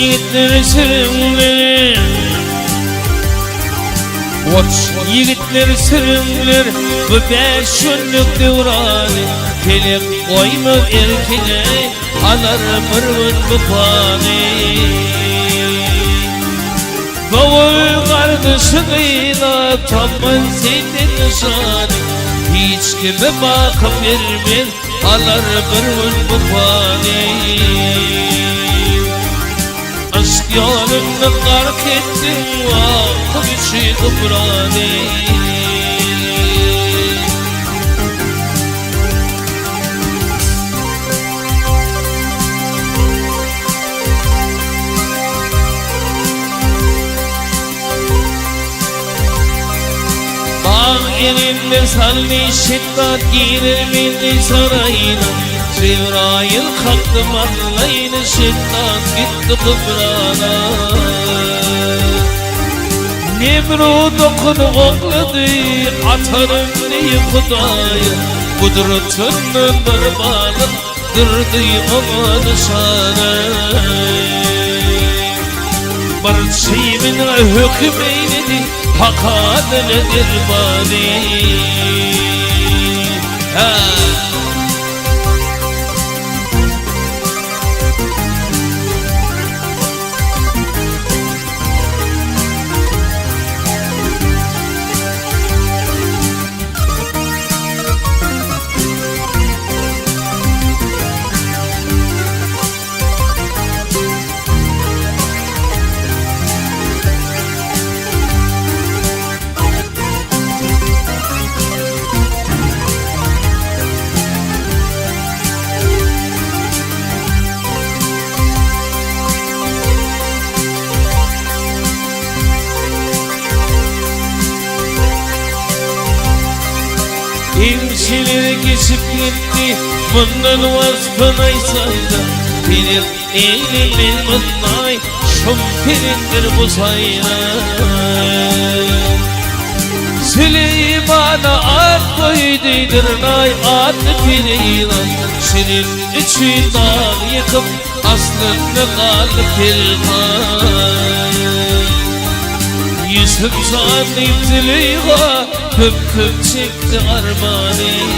yigitler sürünler, ot yigitler sürünler, bu 5 günlük devranı kelip koyma erkine alar bir bu pani. Bavul kardeşiyle tamam senin nişanı, hiç kime bakıp vermez alar bir bu pani. Aşk yolunu gark ettin vakı içi kıbrani. Bağ yerinde salli şiddet girer milli sarayına, Cebrail kalktı mallayını şiddet gitti kıbrana. Nemrut okunu okladı atarım neyi Kudaya, kudretinin bir balık durdu ona nişana. Bir şeyimin hüküm eyledi hak adaledir bani. İlçiler geçip gitti bundan vazgeçmeysen, benim elimin bunay şumpirindir bu sayına. Süleyman'a at koyduydur nay adı pireylan, senin için dağ yıkıp aslında kaldı pirkan. Yusuf sanayım Züleyha köp köp çekti armani.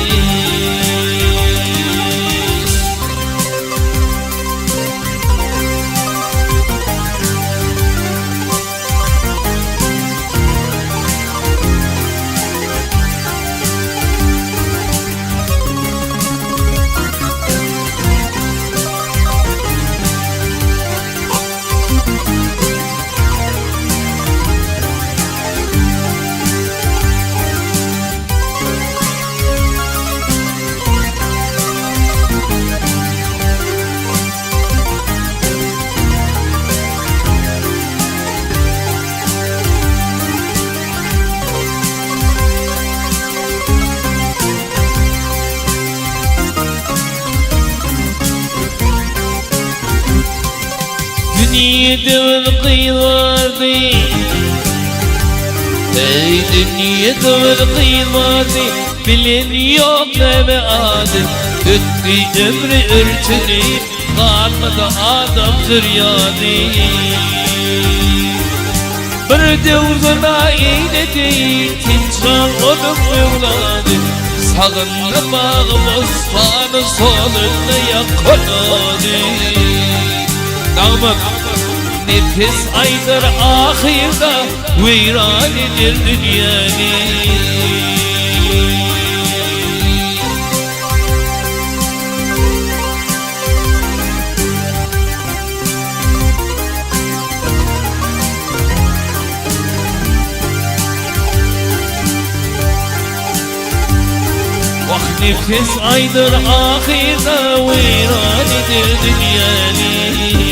Dünyada kıyılardı, ey dünyada kıyılardı, bilen yok deme adım. Öttü ömrü örtüleyip kalmadı adamdır yani. Bir devzana eyledi timsal onun evladı, sağında bağı bostanı solunda yakaladı. Dağmak nefes aydır ahirde veyran eder dünyayı. Vah nefes aydır ahirde veyran eder dünyayı.